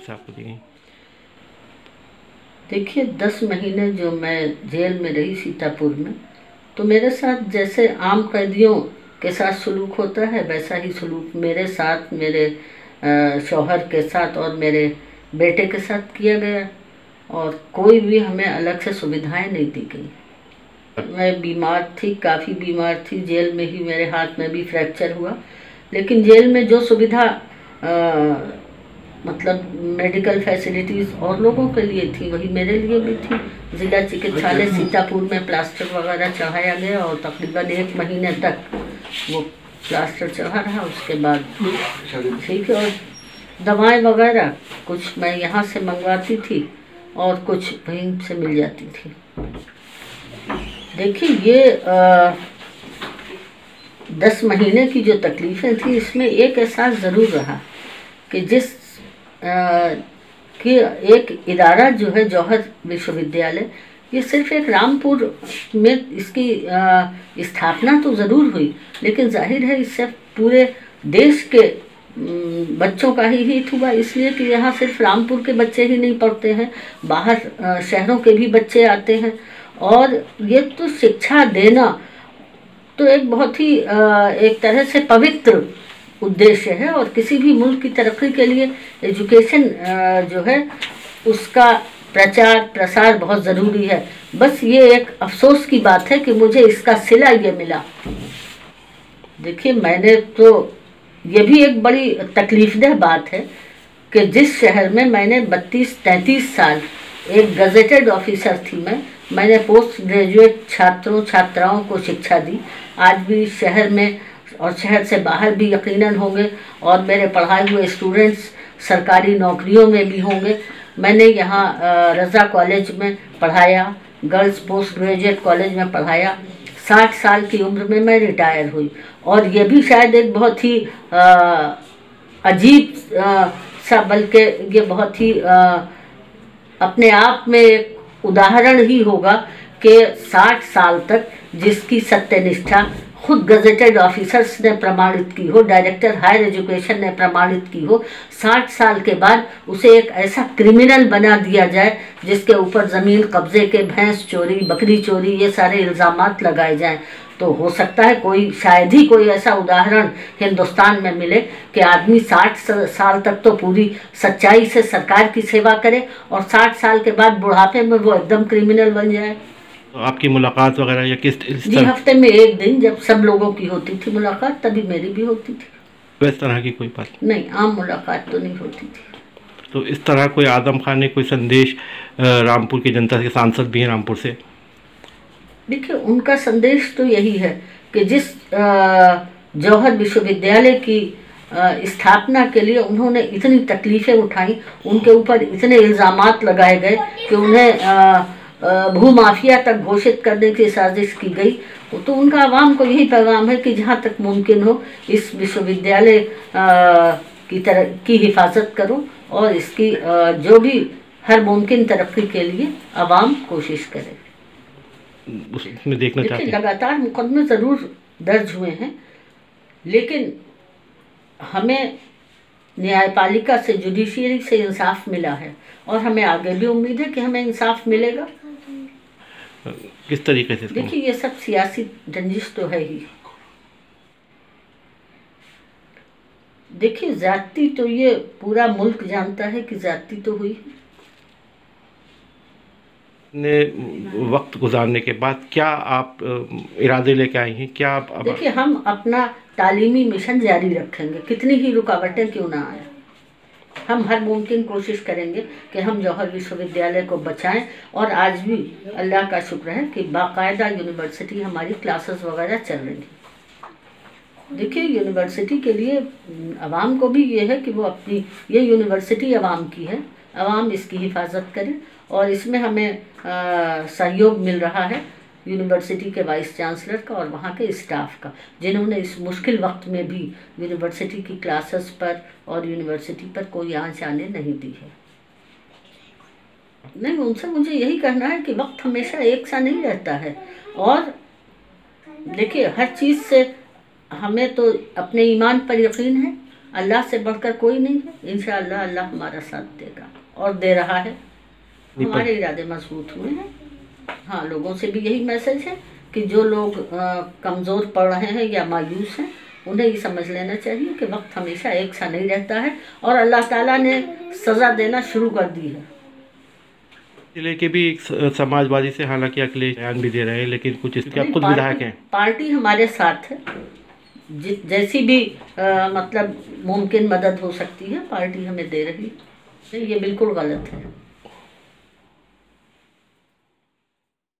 से आपको दी गई? देखिए 10 महीने जो मैं जेल में रही सीतापुर में, तो मेरे साथ जैसे आम कैदियों के साथ सलूक होता है वैसा ही सलूक मेरे साथ, मेरे शौहर के साथ और मेरे बेटे के साथ किया गया, और कोई भी हमें अलग से सुविधाएं नहीं दी गई। मैं बीमार थी, काफ़ी बीमार थी, जेल में ही मेरे हाथ में भी फ्रैक्चर हुआ, लेकिन जेल में जो सुविधा मतलब मेडिकल फैसिलिटीज़ और लोगों के लिए थी वही मेरे लिए भी थी। ज़िला चिकित्सालय सीतापुर में प्लास्टर वगैरह चढ़ाया गया और तकरीबन 1 महीने तक वो प्लास्टर चढ़ा रहा। उसके बाद ठीक है, और दवाएं वगैरह कुछ मैं यहाँ से मंगवाती थी और कुछ वहीं से मिल जाती थी। देखिए ये 10 महीने की जो तकलीफ़ें थी इसमें एक एहसास ज़रूर रहा कि कि एक इदारा जो है जौहर विश्वविद्यालय, ये सिर्फ एक रामपुर में इसकी स्थापना तो ज़रूर हुई, लेकिन जाहिर है इससे पूरे देश के बच्चों का ही हित हुआ, इसलिए कि यहाँ सिर्फ रामपुर के बच्चे ही नहीं पढ़ते हैं, बाहर शहरों के भी बच्चे आते हैं। और ये तो शिक्षा देना तो एक बहुत ही एक तरह से पवित्र उद्देश्य है, और किसी भी मुल्क की तरक्की के लिए एजुकेशन जो है उसका प्रचार प्रसार बहुत ज़रूरी है। बस ये एक अफसोस की बात है कि मुझे इसका सिला ये मिला। देखिए मैंने तो ये भी एक बड़ी तकलीफदेह बात है कि जिस शहर में मैंने 32-33 साल एक गजेटेड ऑफिसर थी, मैंने पोस्ट ग्रेजुएट छात्रों छात्राओं को शिक्षा दी। आज भी शहर में और शहर से बाहर भी यकीनन होंगे, और मेरे पढ़ाए हुए स्टूडेंट्स सरकारी नौकरियों में भी होंगे। मैंने यहाँ रज़ा कॉलेज में पढ़ाया, गर्ल्स पोस्ट ग्रेजुएट कॉलेज में पढ़ाया। 60 साल की उम्र में मैं रिटायर हुई, और ये भी शायद एक बहुत ही अजीब सा, बल्कि ये बहुत ही अपने आप में एक उदाहरण ही होगा कि 60 साल तक जिसकी सत्यनिष्ठा खुद गजेटेड ऑफिसर्स ने प्रमाणित की हो, डायरेक्टर हायर एजुकेशन ने प्रमाणित की हो, 60 साल के बाद उसे एक ऐसा क्रिमिनल बना दिया जाए जिसके ऊपर ज़मीन कब्जे के, भैंस चोरी, बकरी चोरी, ये सारे इल्ज़ामात लगाए जाएं। तो हो सकता है कोई, शायद ही कोई ऐसा उदाहरण हिंदुस्तान में मिले कि आदमी 60 साल तक तो पूरी सच्चाई से सरकार की सेवा करे और 60 साल के बाद बुढ़ापे में वो एकदम क्रिमिनल बन जाए। तो आपकी मुलाकात वगैरह या किस जी, हफ्ते में एक दिन जब सब लोगों की होती थी मुलाकात, तभी मेरी भी होती थी। इस तरह की कोई बात नहीं, आम मुलाकात तो नहीं होती थी। तो इस तरह कोई आदम खान ने कोई संदेश रामपुर की जनता के, सांसद भी हैं रामपुर से? देखिए उनका संदेश तो यही है कि जिस जौहर विश्वविद्यालय की स्थापना के लिए उन्होंने इतनी तकलीफ़ें उठाई, उनके ऊपर इतने इल्ज़ामात लगाए गए कि उन्हें भूमाफिया तक घोषित करने की साजिश की गई, तो उनका आवाम को यही पैगाम है कि जहाँ तक मुमकिन हो इस विश्वविद्यालय की हिफाजत करो, और इसकी जो भी हर मुमकिन तरक्की के लिए आवाम कोशिश करे। उसमें देखना चाहते हैं लगातार मुकदमे ज़रूर दर्ज हुए हैं, लेकिन हमें न्यायपालिका से, जुडिशियरी से इंसाफ मिला है, और हमें आगे भी उम्मीद है कि हमें इंसाफ मिलेगा। किस तरीके से? देखिए ये सब सियासी रंजिश तो है ही। देखिए ज़्यादती तो ये पूरा मुल्क जानता है कि ज़्यादती तो हुई है। ने वक्त गुजारने के बाद क्या आप इरादे लेके आई हैं? क्या आप? देखिए हम अपना तालीमी मिशन जारी रखेंगे, कितनी ही रुकावटें क्यों ना आए। हम हर मुमकिन कोशिश करेंगे कि हम जौहर विश्वविद्यालय को बचाएं, और आज भी अल्लाह का शुक्र है कि बाकायदा यूनिवर्सिटी हमारी क्लासेस वगैरह चल रही हैं। देखिए यूनिवर्सिटी के लिए आवाम को भी ये है कि वो अपनी, ये यूनिवर्सिटी आवाम की है, आवाम इसकी हिफाजत करे, और इसमें हमें सहयोग मिल रहा है यूनिवर्सिटी के वाइस चांसलर का और वहाँ के स्टाफ का, जिन्होंने इस मुश्किल वक्त में भी यूनिवर्सिटी की क्लासेस पर और यूनिवर्सिटी पर कोई आंच आने नहीं दी है। नहीं, उनसे मुझे यही कहना है कि वक्त हमेशा एक सा नहीं रहता है, और देखिए हर चीज़ से हमें तो अपने ईमान पर यकीन है, अल्लाह से बढ़कर कोई नहीं है। इंशाअल्लाह अल्लाह हमारा साथ देगा और दे रहा है। हमारे इरादे मजबूत हुए हैं। हाँ, लोगों से भी यही मैसेज है कि जो लोग कमज़ोर पड़ रहे हैं या मायूस हैं, उन्हें ये समझ लेना चाहिए कि वक्त हमेशा एक सा नहीं रहता है और अल्लाह ताला ने सज़ा देना शुरू कर दी है। जिले के भी एक समाजवादी से हालांकि अखिलेश बयान भी दे रहे हैं, लेकिन कुछ इसके आप खुद विधायक हैं। पार्टी हमारे साथ है। जैसी भी मतलब मुमकिन मदद हो सकती है पार्टी हमें दे रही है। ये बिल्कुल गलत है।